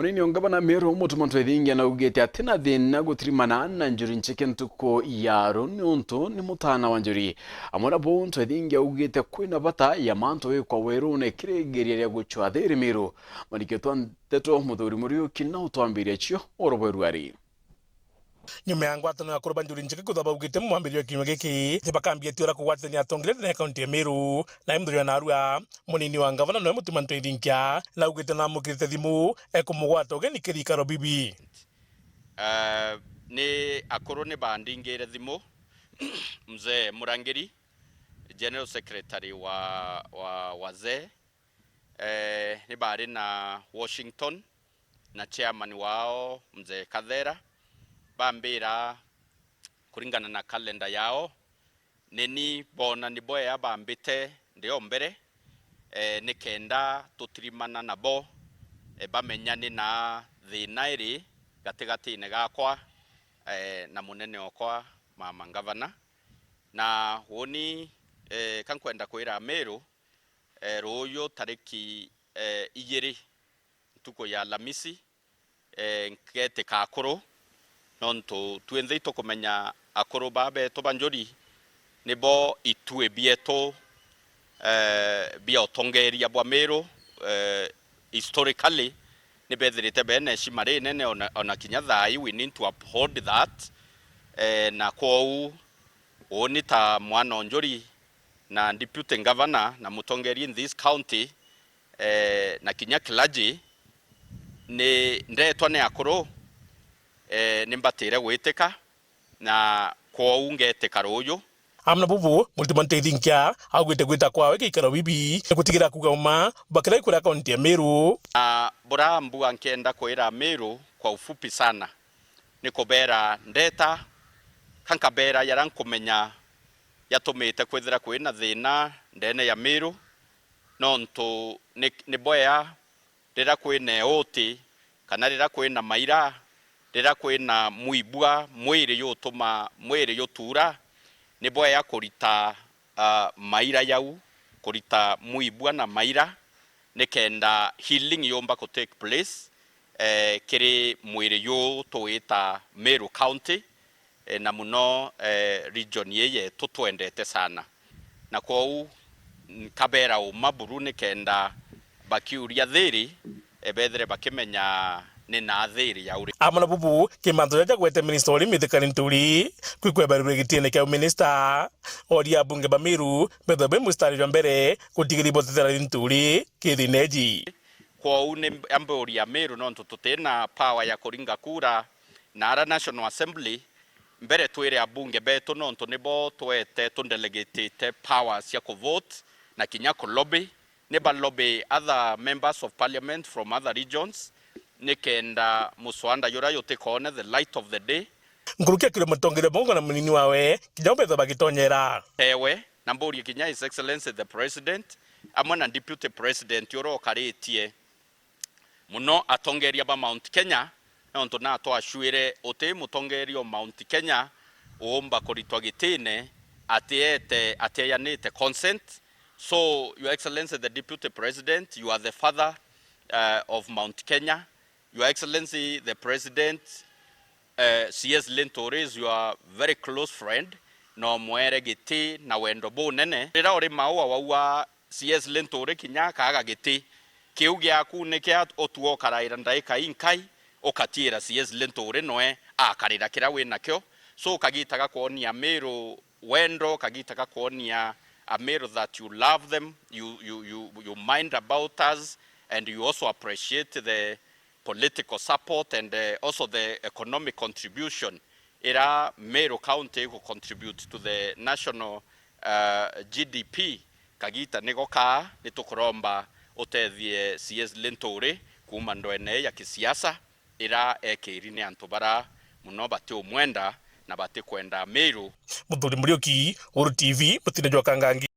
Munini ongabana Meru mutumantu edingi na ugete atina thina gutirimana na njuri ncheke ntuko yaro ni untu ni mutana wa njuri. Amona buntu edingi ugete kwina bata ya manto kwa werune kiregeria ya guchwa thiri Meru. Maniketo nteto muthuri muri kina utwambiria chio orobweruari. Nyuma ya ngwataniro ya kuroba njuri njeke kuthaba ugite mwambirio kinywa giki tibakambia tiora kugwatania atongire na kaunti ya Meru na imthuri wa narua munini wa ngavana no mutumantu edingia na ugite na mukirite thimu ekumugwata ugeni kirikaro bibi ni akuru ni bandingire thimu mzee Murangiri General Secretary wa wazee ni bari na Washington na chairman wao mzee Kathera bambira kuringana na kalenda yao nini bona ni boya bambite ndio mbere ni kenda tutirimana nabo bamenyane na thinairi gatigati ne gakwa na munene okwa mama ngavana na woni kankwenda kwira Meru royo tariki igiri tuko ya Lamisi nkete kakoro nonto tuenzeito kumenya akoro babe to banjori nebo itue bieto bia otongeria bwa Meru historically ni betherite bene shimare nene ona kinya thai we need to uphold that na kwou oni ta mwana onjori na deputy governor na mutongeri in this county na kinya clergy ni ndetwa ne akoro nimbatire gwiteka na kwou ngeteka royo amna bubu mutumantu edingia agwite gwita kwawe gikaro bibi gutigira kugama bakira kura kaunti ya Meru bora mbu ankenda kwira Meru kwa ufupi sana niko bera ndeta kankabera yarankumenya yatumite kwithira kwina thina ndene ya Meru nonto ni boya rira kwina oti kana rira kwina maira rira kwina muibua mwiri yotuma mwiri yotura ni boya kurita maira yau kurita muibua na maira ni kenda healing yomba ko take place kiri mwiri yo toeta Meru County na muno region yeye tutwendete sana na kwou kabera o maburu ni kenda bakiuria thiri bethere bakimenya ni na thiri ya uri amana bubu kimanto ja gwete minister oli mithikani nturi kwikwebarure gitiene kya minister oria bunge ba Meru bethobe mustari wa mbere kutigiri botethera nturi kithineji kwou ni amboria Meru no tutena power ya kuringa kura na ara National Assembly mbere twire abunge beto no nebo twete tundelegate powers ya vote na kinya ko lobby ne ba lobby other members of parliament from other regions nikenda muswanda yora yote kone the light of the day ngurukia kile mutongere bongo na munini wawe kijambe za bagitonyera ewe namburi kinya his excellency the president amwana deputy president yoro karetie muno atongeria ba Mount Kenya nonto na to ashwire ote mutongerio Mount Kenya omba koritwa gitine ateyanete consent. So your excellency the deputy president, you are the father of Mount Kenya. Your excellency the president CS Lentore is your very close friend no mwere giti na wendo bo nene rira ori maua wa CS Lentore kinya kaga giti kiu gyaku ne kya otuo karaira ndaika inkai okatira CS Lentore noe akarira kira wina kyo so kagitaga kuonia Meru wendo kagitaga kuonia a Meru that you love them, you mind about us, and you also appreciate the political support and also the economic contribution. Ira Meru County will contribute to the national GDP. Kagita negoka nitukuromba otethie CS Lentore kuma ndoene ya kisiasa ira ekirine antobara muno bate omwenda na bate kwenda Meru. Muthuri Murioki, Uru TV, mutine jwa kangangi.